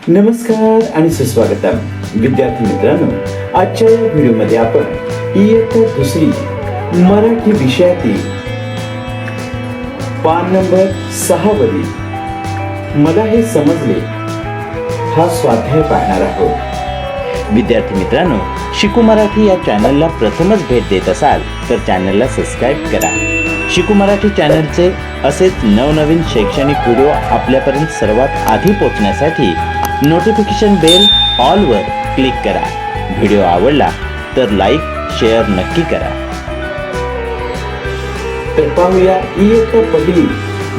नमस्कार आणि सुस्वागतम विद्यार्थी मित्रांनो, आजच्या या व्हिडिओमध्ये आपण इयत्ता दुसरी मराठी विषयातील पान नंबर 6 वरील मला हे समजले हा स्वाध्याय पाहणार आहोत। विद्यार्थी मित्रांनो, शिकू मराठी या चॅनलला प्रथमच भेट देत असाल तर चॅनलला सबस्क्राईब करा। शिकू मराठी चॅनलचे असेच नवनवीन शैक्षणिक व्हिडिओ आपल्यापर्यंत सर्वात आधी पोहोचण्यासाठी नोटिफिकेशन बेल ऑल वर क्लिक करा। व्हिडिओ आवडला तर लाईक शेअर नक्की करा। तर पाहूया इयत्ता पहिली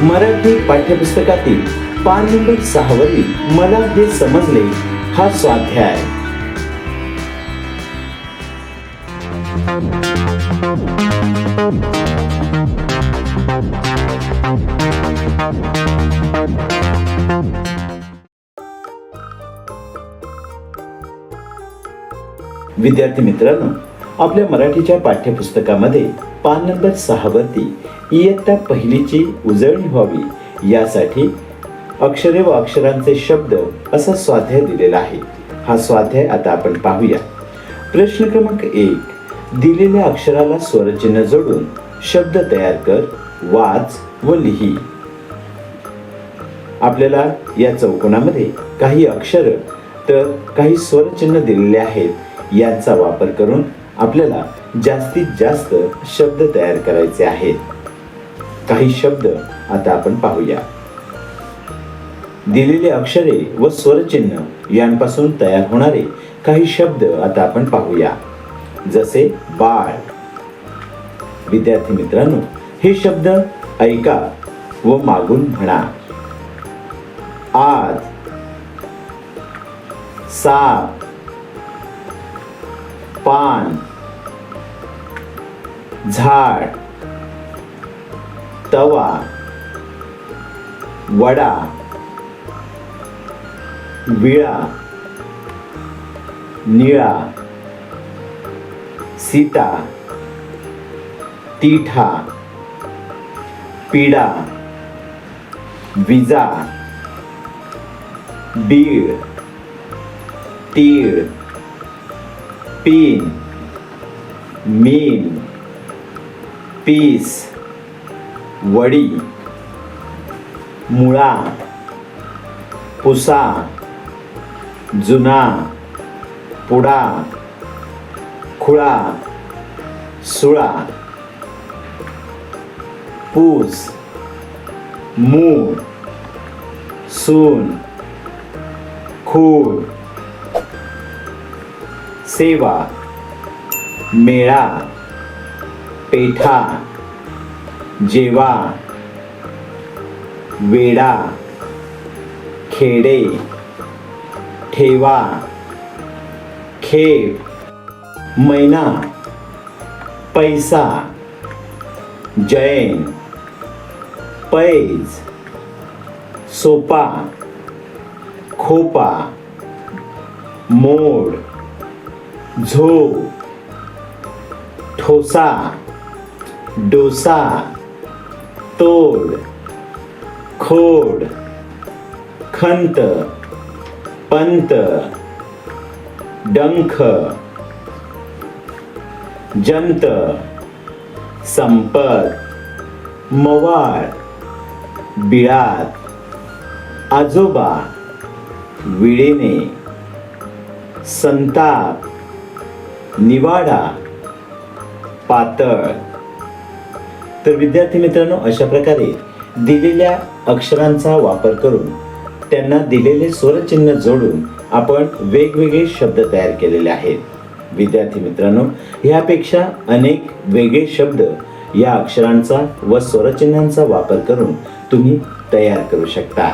मराठी पाठ्यपुस्तकातील पान नंबर 6 वरील मला हे समजले हा स्वाध्याय। विद्यार्थी मित्रांनो, आपल्या मराठीच्या पाठ्यपुस्तकामध्ये पान नंबर 6 वरती इयत्ता पहिलीची उजळणी व्हावी यासाठी अक्षरे व अक्षरांचे शब्द असा स्वाध्याय दिलेला आहे। हा स्वाध्याय आता आपण पाहूया। प्रश्न क्रमांक 1, दिलेल्या अक्षराला स्वरचिन्ह जोडून शब्द तयार कर, वाच व लिही। आपल्याला या चौकोनामध्ये काही अक्षर तर काही स्वरचिन्ह दिलेले आहेत, यांचा वापर करून आपल्याला जास्तीत जास्त शब्द तयार करायचे आहेत। काही शब्द आता आपण पाहूया। दिलेले अक्षरे व स्वरचिन्ह यांपासून तयार होणारे काही शब्द आता आपण पाहूया, जसे बाळ। विद्यार्थी मित्रांनो, हे शब्द ऐका व मागून म्हणा। आज, साप, पान, झाड, तवा, वडा, विळा, निळा, सीता, तीठा, पिडा, विजा, बीळ, तीळ, पीन, मीन, पीस, वडी, मुळा, पुसा, जुना, पुडा, खुळा, सुळा, पूस, मूळ, सून, खूळ, सेवा, मेळा, पेठा, जेवा, वेडा, खेडे, ठेवा, खेप, मैना, पैसा, जैन, पैज, सोपा, खोपा, मोड, झोप, ठोसा, डोसा, तोड, खोड, खंत, पंत, डंख, जंत, संपत, मवाळ, बिळात, आजोबा, विळेने, संताप, निवाडा, पातळ। तर विद्यार्थी मित्रांनो, अशा प्रकारे दिलेल्या अक्षरांचा वापर करून त्यांना दिलेले स्वरचिन्ह जोडून आपण वेगवेगळे शब्द तयार केलेले आहेत। विद्यार्थी मित्रांनो, यापेक्षा अनेक वेगळे शब्द या अक्षरांचा व स्वरचिन्हांचा वापर करून तुम्ही तयार करू शकता।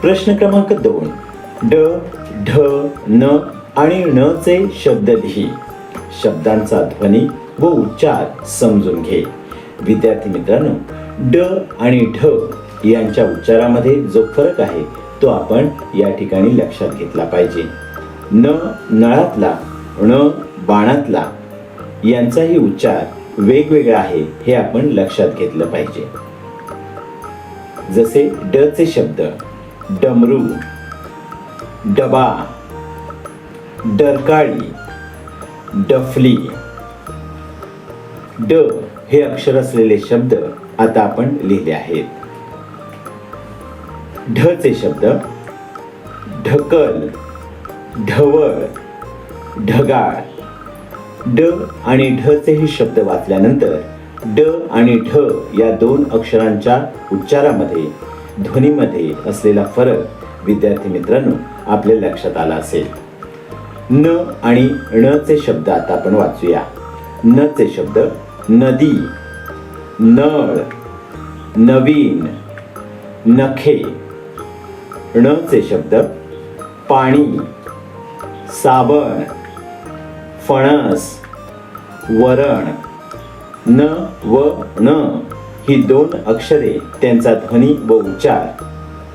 प्रश्न क्रमांक 2, ड, ढ, न आणि ण चे शब्द लिही। शब्दांचा ध्वनी व उच्चार समजून घे। विद्यार्थी मित्रांनो, ड आणि ढ यांच्या उच्चारामध्ये जो फरक आहे तो आपण या ठिकाणी लक्षात घेतला पाहिजे। न नळातला, ण बाणातला यांचाही उच्चार वेगवेगळा आहे हे आपण लक्षात घेतलं पाहिजे। जसे ड चे शब्द डमरू, डबा, डरकाळी, डफली. ड हे अक्षर असलेले शब्द आता आपण लिहिले आहेत. ढ चे शब्द ढकल, ढवळ, ढगाळ. ड आणि ढ चेही शब्द वाचल्यानंतर ड आणि ढ या दोन अक्षरांच्या उच्चारामध्ये, ध्वनीमध्ये असलेला फरक विद्यार्थी मित्रांनो आपल्या लक्षात आला असेल. न आणि ण चे शब्द आता आपण वाचूया. न चे शब्द नदी, नळ, नवीन, नखे. ण चे शब्द पाणी, साबण, फणस, वरण. न व ण ही दोन अक्षरे त्यांचा ध्वनी व उच्चार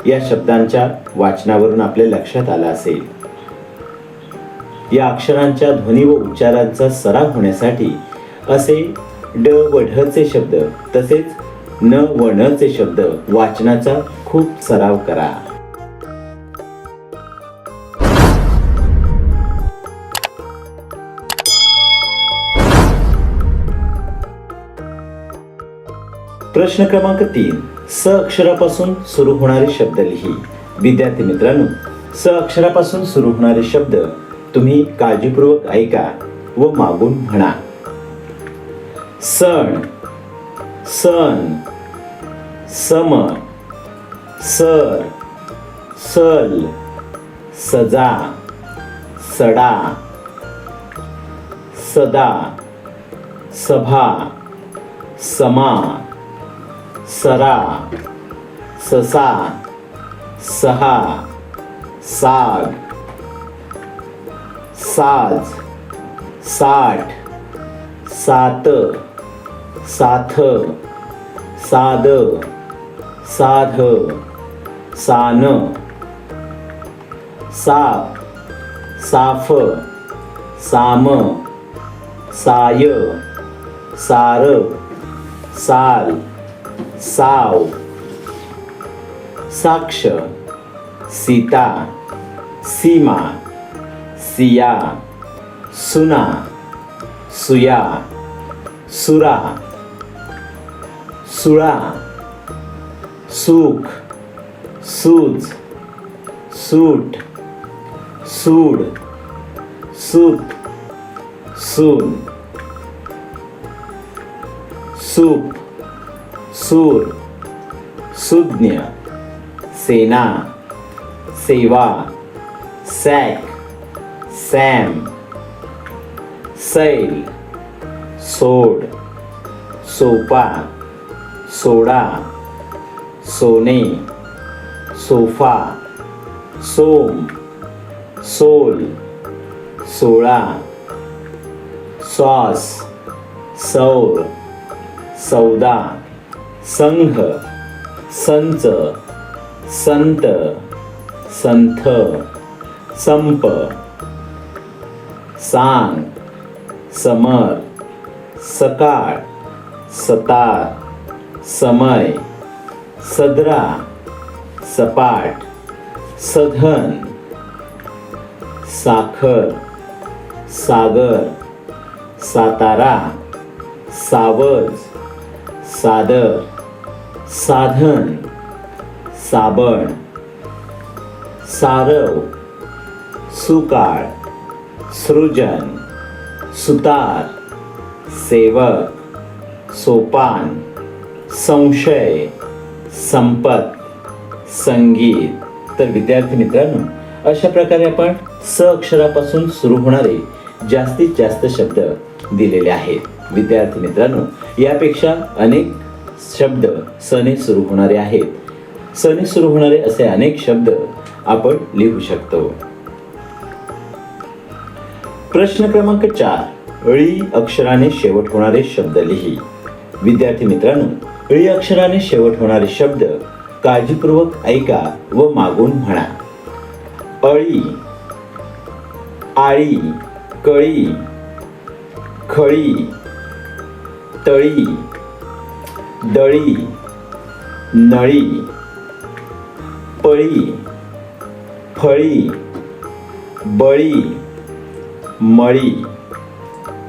या शब्दांच्या वाचनावरून आपल्या लक्षात आला असेल. या अक्षरांच्या ध्वनी व उच्चारांचा सराव होण्यासाठी असे ड व ढ चे शब्द तसेच न व ण चे शब्द वाचनाचा खूप सराव करा. प्रश्न क्रमांक 3. स अक्षरापासून सुरू होणारे शब्द लिही. विद्यार्थी मित्रांनो, स अक्षरापासून सुरू होणारे शब्द तुम्ही काळजीपूर्वक ऐका व मागून म्हणा. सण, सन, सम, सर, सल, सजा, सडा, सदा, सभा, समा, सरा, ससा, सहा, साग, साज, साठ, सात, साथ, साद, साध, सान, साप, साफ, साम, साय, सार, साल, साव, साक्ष, सीता, सीमा, सिया, सुना, सुया, सुरा, सुळा, सुख, सूज, सूट, सूड, सूत, सून, सूप, सूर, सुज्ञ, सेना, सेवा, सॅक, सॅम, सैल, सोड, सोपा, सोडा, सोने, सोफा, सोम, सोल, सोळा, सॉस, सौर, सौदा, संघ, संच, संत, संथ, संप, सांग, समर, सकाळ, सतार, समय, सदरा, सपाट, सधन, साखर, सागर, सातारा, सावज, सादर, साधन, साबण, सारव, सुकाळ, सृजन, सुतार, सेवक, सोपान, संशय, संपत, संगीत. तर विद्यार्थी मित्रांनो, अशा प्रकारे आपण स अक्षरापासून सुरू होणारे जास्तीत जास्त शब्द दिलेले आहेत. विद्यार्थी मित्रांनो, यापेक्षा अनेक शब्द सने सुरू होणारे आहेत. सने सुरू होणारे असे अनेक शब्द आपण लिहू शकतो. प्रश्न क्रमांक 4. ळी अक्षराने शेवट होणारे शब्द लिही. विद्यार्थी मित्रांनो, ळी अक्षराने शेवट होणारे शब्द काळजीपूर्वक ऐका व मागून म्हणा. अळी, आळी, कळी, खळी, तळी, दळी, नळी, पळी, फळी, बळी, मळी,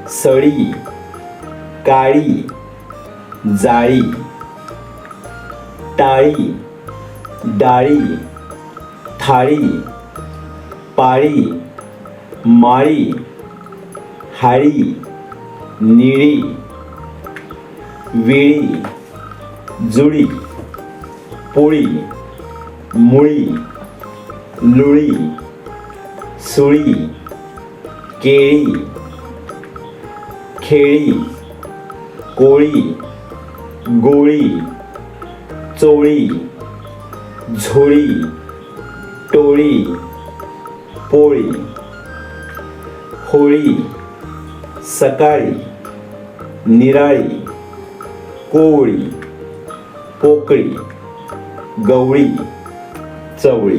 सळी, काळी, जाळी, टाळी, डाळी, थाळी, पाळी, माळी, हाळी, निळी, विळी, जुळी, पोळी, मुळी, लुळी, सुळी, केळी, खेळी, कोळी, गोळी, चोळी, झोळी, टोळी, पोळी, होळी, सकाळी, निराळी, कोवळी, पोकळी, गवळी, चवळी.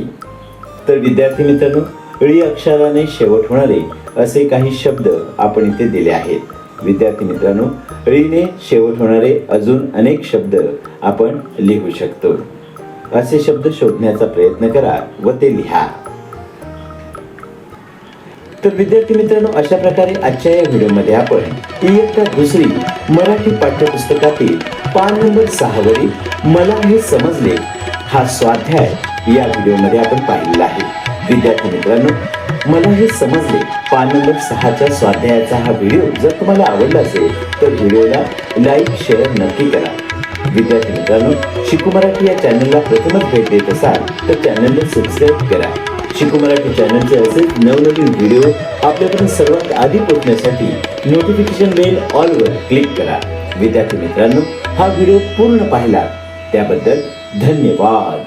तर विद्यार्थी मित्रांनो, ळी अक्षराने शेवट होणारे असे काही शब्द आपण इथे दिले आहेत. विद्यार्थी मित्रांनो, ळीने शेवट होणारे अजून अनेक शब्द आपण लिहू शकतो. असे शब्द शोधण्याचा प्रयत्न करा व ते लिहा. तर विद्यार्थी मित्रांनो, अशा प्रकारे आजच्या या व्हिडिओमध्ये आपण इयत्ता दुसरी मराठी पाठ्यपुस्तकातील पान नंबर 6 वरील मला हे समजले हा स्वाध्याय या व्हिडिओमध्ये आपण पाहिलेला आहे. विद्यार्थी मित्रांनो, मला हे समजले पान नंबर 6च्या स्वाध्यायाचा हा व्हिडिओ जर तुम्हाला आवडला असेल तर व्हिडिओला लाईक शेअर नक्की करा. विद्यार्थी मित्रांनो, शिकू मराठी या चॅनलला प्रथमच भेट देत असाल तर चॅनलला सबस्क्राईब करा. शिकू मराठी चॅनलचे असेच नवनवीन व्हिडिओ आपल्यापर्यंत सर्वात आधी पोहोचण्यासाठी नोटिफिकेशन बेल ऑलवर क्लिक करा. विद्यार्थी मित्रांनो, हा व्हिडिओ पूर्ण पाहिला त्याबद्दल धन्यवाद.